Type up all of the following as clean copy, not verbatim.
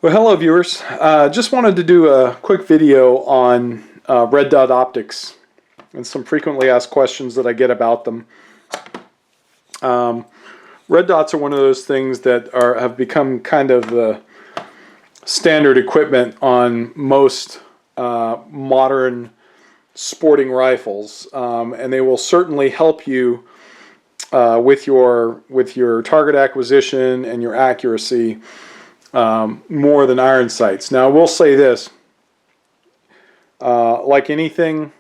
Well, hello viewers. Just wanted to do a quick video on red dot optics and some frequently asked questions that I get about them. Red dots are one of those things that have become kind of the standard equipment on most modern sporting rifles, and they will certainly help you with your target acquisition and your accuracy. More than iron sights. Now I will say this, like anything,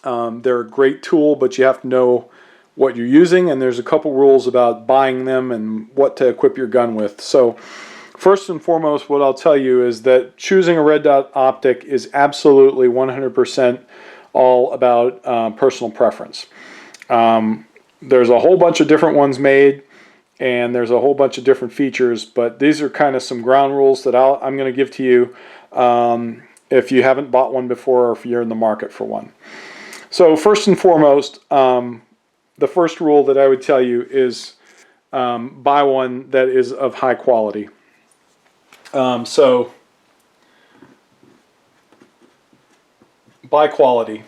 they're a great tool, but you have to know what you're using, and there's a couple rules about buying them and what to equip your gun with. So first and foremost, what I'll tell you is that choosing a red dot optic is absolutely 100% all about personal preference. There's a whole bunch of different ones made, and there's a whole bunch of different features, but these are kind of some ground rules that I'm going to give to you if you haven't bought one before or if you're in the market for one. So first and foremost, the first rule that I would tell you is buy one that is of high quality. So buy quality.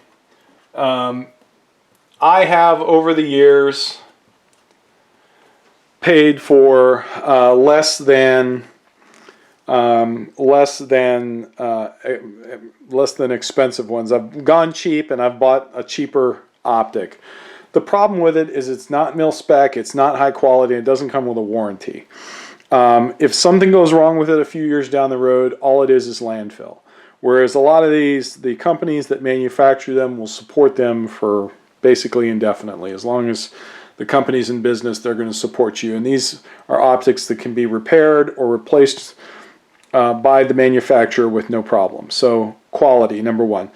I have over the years paid for less than expensive ones. I've gone cheap and I've bought a cheaper optic. The problem with it is it's not mil spec, it's not high quality, it doesn't come with a warranty. If something goes wrong with it a few years down the road, all it is landfill. Whereas a lot of these, the companies that manufacture them will support them for basically indefinitely. As long as the company's in business, they're going to support you. And these are optics that can be repaired or replaced by the manufacturer with no problem. So quality, number one.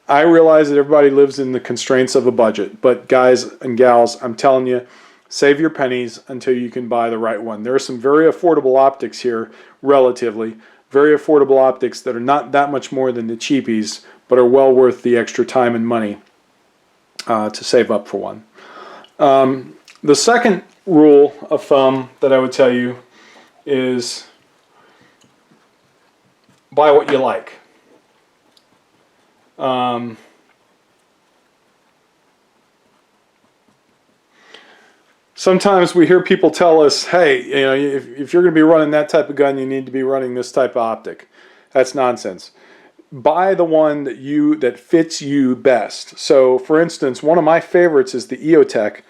I realize that everybody lives in the constraints of a budget, but guys and gals, I'm telling you, save your pennies until you can buy the right one. There are some very affordable optics here, relatively. Very affordable optics that are not that much more than the cheapies, but are well worth the extra time and money to save up for one. The second rule of thumb that I would tell you is buy what you like. Sometimes we hear people tell us, hey, you know, if you're going to be running that type of gun, you need to be running this type of optic. That's nonsense. Buy the one that fits you best. So for instance, one of my favorites is the Eotech.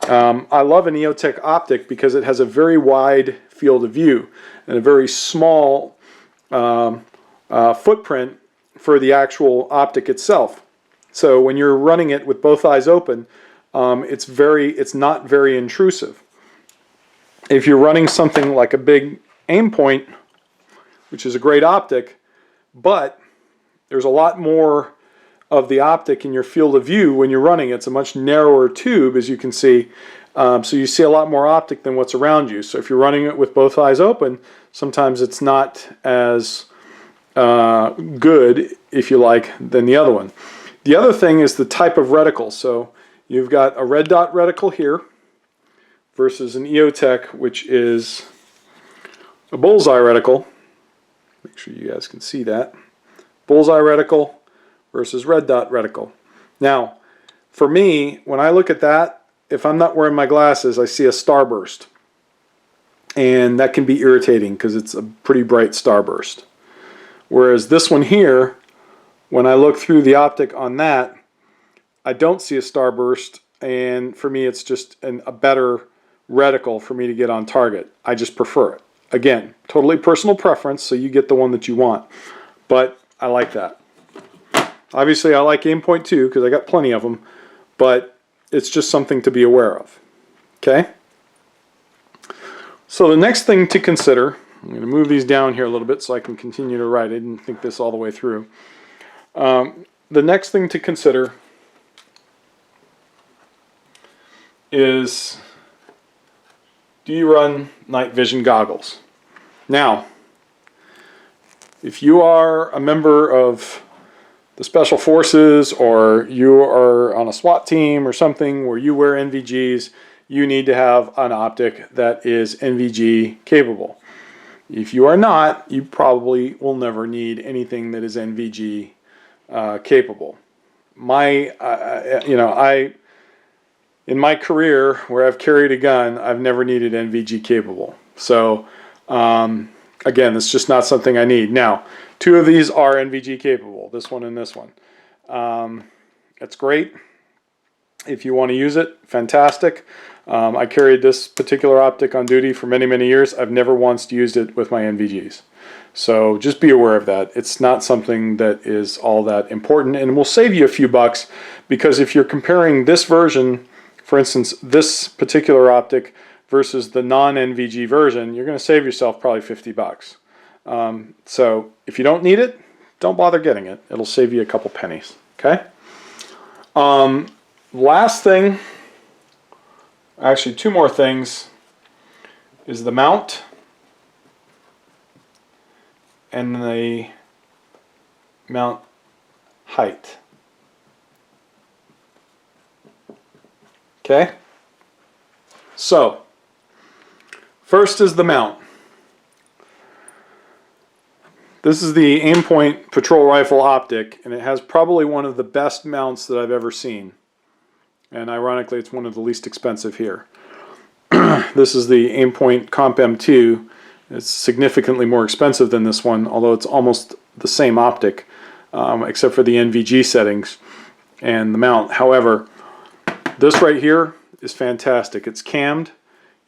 I love an Eotech optic because it has a very wide field of view and a very small footprint for the actual optic itself. So when you're running it with both eyes open, it's not very intrusive. If you're running something like a big Aimpoint, which is a great optic, but there's a lot more of the optic in your field of view when you're running. It's a much narrower tube, as you can see, so you see a lot more optic than what's around you. So if you're running it with both eyes open, sometimes it's not as good, if you like, than the other one. The other thing is the type of reticle. So you've got a red dot reticle here versus an Eotech, which is a bullseye reticle. Make sure you guys can see that. Bullseye reticle versus red dot reticle. Now, for me, when I look at that, if I'm not wearing my glasses, I see a starburst. And that can be irritating because it's a pretty bright starburst. Whereas this one here, when I look through the optic on that, I don't see a starburst, and for me it's just a better reticle for me to get on target. I just prefer it. Again, totally personal preference, so you get the one that you want. But I like that. Obviously I like Aimpoint too because I got plenty of them, but it's just something to be aware of. Okay? So the next thing to consider, I'm going to move these down here a little bit so I can continue to write. I didn't think this all the way through. The next thing to consider is, do you run night vision goggles? Now, if you are a member of the Special Forces or you are on a SWAT team or something where you wear NVGs, you need to have an optic that is NVG capable. If you are not, you probably will never need anything that is NVG capable. In my career where I've carried a gun, I've never needed NVG capable. So again, it's just not something I need. Now, 2 of these are NVG capable, this one and this one. That's great. If you want to use it, fantastic. I carried this particular optic on duty for many, many years. I've never once used it with my NVGs. So just be aware of that. It's not something that is all that important, and will save you a few bucks, because if you're comparing this version, for instance, this particular optic versus the non-NVG version, you're going to save yourself probably 50 bucks. So if you don't need it, don't bother getting it. It'll save you a couple pennies. Okay? Last thing, actually 2 more things, is the mount and the mount height. Okay? So, first is the mount. This is the Aimpoint patrol rifle optic, and it has probably one of the best mounts that I've ever seen. And ironically, it's one of the least expensive here. This is the Aimpoint Comp M2. It's significantly more expensive than this one, although it's almost the same optic, except for the NVG settings and the mount. However, this right here is fantastic. It's cammed.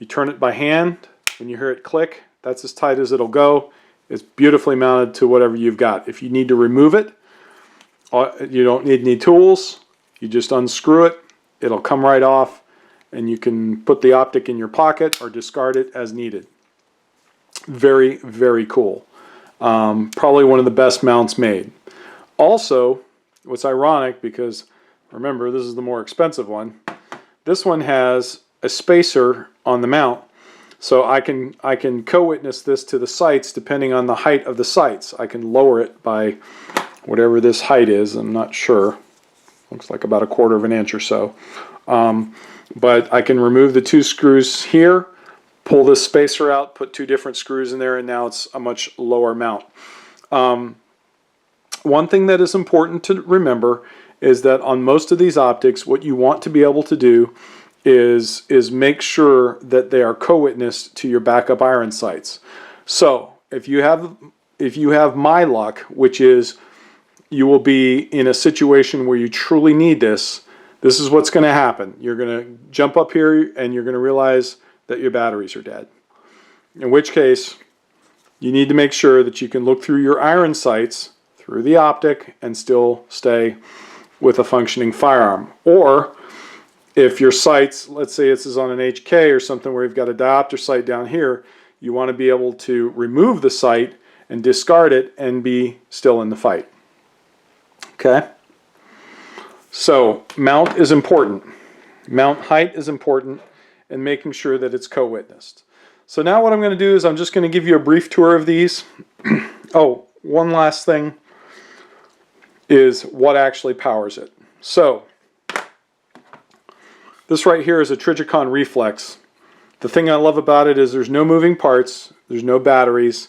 You turn it by hand. When you hear it click, that's as tight as it'll go. It's beautifully mounted to whatever you've got. If you need to remove it, you don't need any tools. You just unscrew it. It'll come right off, and you can put the optic in your pocket or discard it as needed. Very, very cool. Probably one of the best mounts made. Also, what's ironic, because remember, this is the more expensive one, this one has a spacer on the mount, so I can co-witness this to the sights depending on the height of the sights. I can lower it by whatever this height is. I'm not sure. Looks like about 1/4 of an inch or so. But I can remove the 2 screws here, pull this spacer out, put 2 different screws in there, and now it's a much lower mount. One thing that is important to remember is that on most of these optics, what you want to be able to do is make sure that they are co-witnessed to your backup iron sights. So if you have my luck, which is you will be in a situation where you truly need this, this is what's going to happen. You're going to jump up here and you're going to realize that your batteries are dead. In which case, you need to make sure that you can look through your iron sights, through the optic, and still stay with a functioning firearm. Or if your sights, let's say this is on an HK or something where you've got a diopter sight down here, you want to be able to remove the sight and discard it and be still in the fight. Okay? So, mount is important. Mount height is important, and making sure that it's co-witnessed. So now what I'm going to do is I'm just going to give you a brief tour of these. Oh, one last thing is what actually powers it. So, this right here is a Trijicon reflex. The thing I love about it is there's no moving parts, there's no batteries.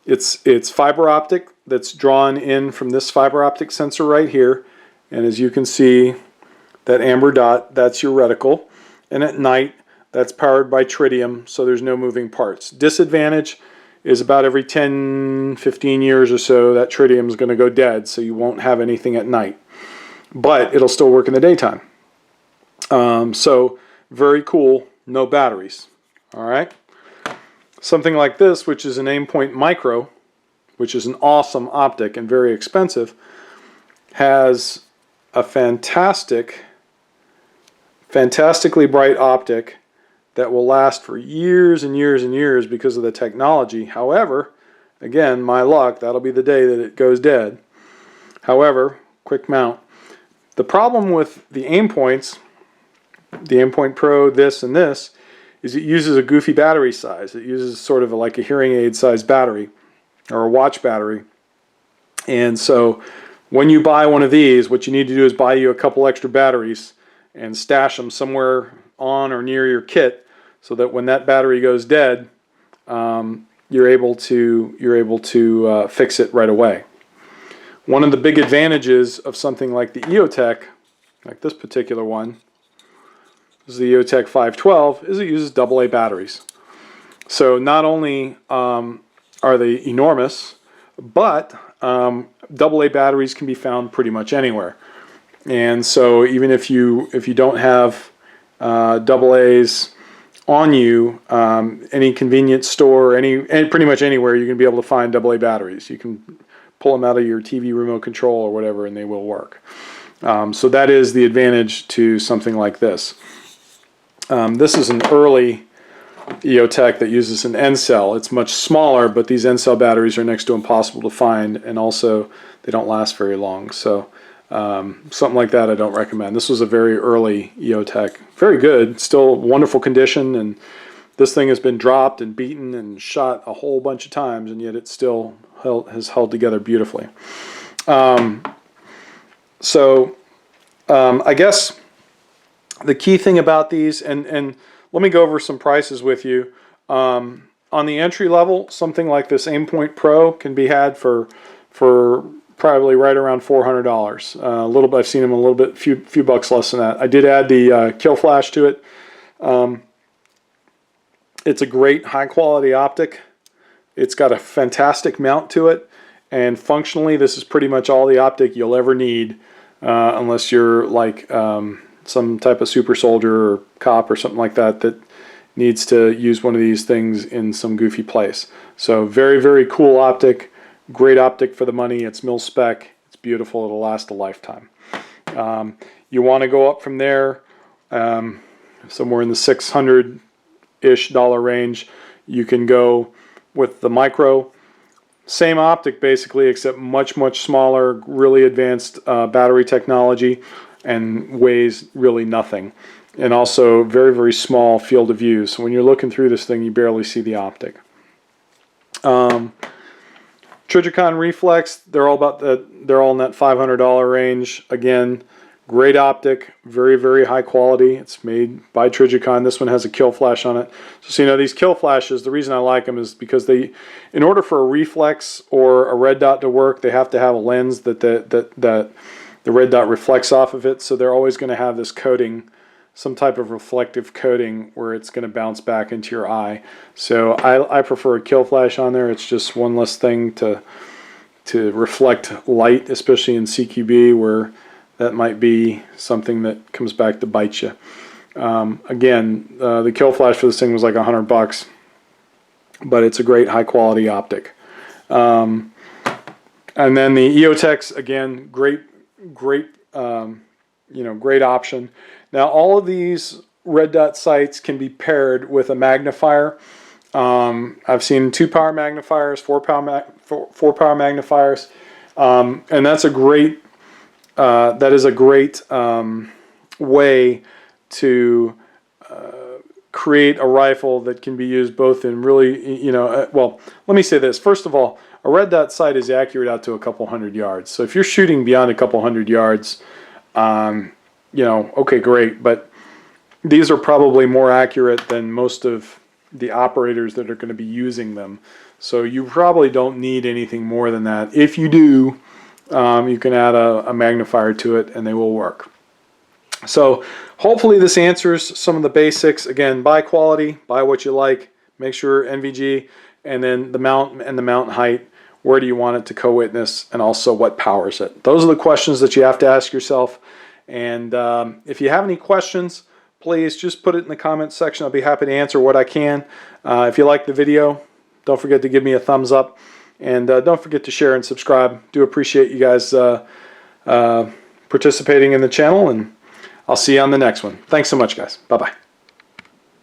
It's fiber optic that's drawn in from this fiber optic sensor right here. And as you can see, that amber dot, that's your reticle. And at night, that's powered by tritium, so there's no moving parts. Disadvantage is about every 10, 15 years or so, that tritium is going to go dead, so you won't have anything at night. But it'll still work in the daytime. So, very cool, no batteries. Alright? Something like this, which is an Aimpoint Micro, which is an awesome optic and very expensive, has a fantastically bright optic that will last for years and years and years because of the technology. However, again, my luck, that'll be the day that it goes dead. However, quick mount. The problem with the Aimpoints, the Aimpoint Pro, this and this, is it uses a goofy battery size. It uses sort of like a hearing aid size battery or a watch battery. And so when you buy one of these, what you need to do is buy you a couple extra batteries and stash them somewhere on or near your kit so that when that battery goes dead, you're able to fix it right away. One of the big advantages of something like the Eotech, like this particular one, this is the Eotech 512, is it uses AA batteries. So not only are they enormous, but AA batteries can be found pretty much anywhere. And so even if you don't have AA's on you, any convenience store, and pretty much anywhere, you can be able to find AA batteries. You can pull them out of your TV remote control or whatever, and they will work. So that is the advantage to something like this. This is an early Eotech that uses an N cell. It's much smaller, but these N cell batteries are next to impossible to find, and also they don't last very long. So something like that I don't recommend. This was a very early Eotech. Very good, still wonderful condition, and this thing has been dropped and beaten and shot a whole bunch of times, and yet it still has held together beautifully. I guess the key thing about these, and let me go over some prices with you. On the entry level, something like this Aimpoint Pro can be had for probably right around $400. A little bit, I've seen them a little bit, few bucks less than that. I did add the kill flash to it. It's a great high quality optic. It's got a fantastic mount to it, and functionally this is pretty much all the optic you'll ever need, unless you're like some type of super soldier or cop or something like that that needs to use one of these things in some goofy place. So very, very cool optic, great optic for the money. It's mil spec, it's beautiful, it'll last a lifetime. You want to go up from there, somewhere in the $600-ish range. You can go with the micro, same optic basically, except much, much smaller, really advanced battery technology, and weighs really nothing, and also very, very small field of view. So when you're looking through this thing, you barely see the optic. Trijicon reflex, they're all in that $500 range. Again, great optic, very, very high quality. It's made by Trijicon. This one has a kill flash on it. So you know, these kill flashes, the reason I like them is because they, in order for a reflex or a red dot to work, they have to have a lens that the red dot reflects off of it, so they're always going to have this coating, some type of reflective coating where it's going to bounce back into your eye. So I prefer a kill flash on there. It's just one less thing to reflect light, especially in CQB where that might be something that comes back to bite you. Again, the kill flash for this thing was like $100, but it's a great high quality optic. And then the Eotechs, again, great option. Now all of these red dot sights can be paired with a magnifier. I've seen 2-power magnifiers, 4-power magnifiers, and that's a great way to create a rifle that can be used both in really, well, let me say this. First of all, a red dot sight is accurate out to a couple hundred yards. So if you're shooting beyond a couple hundred yards, okay, great. But these are probably more accurate than most of the operators that are going to be using them. So you probably don't need anything more than that. If you do, you can add a magnifier to it and they will work. So hopefully this answers some of the basics. Again, buy quality, buy what you like, make sure NVG, and then the mount and the mount height. Where do you want it to co-witness, and also what powers it? Those are the questions that you have to ask yourself. And if you have any questions, please just put it in the comments section. I'll be happy to answer what I can. If you like the video, don't forget to give me a thumbs up, and don't forget to share and subscribe. Do appreciate you guys participating in the channel, and I'll see you on the next one. Thanks so much, guys. Bye-bye.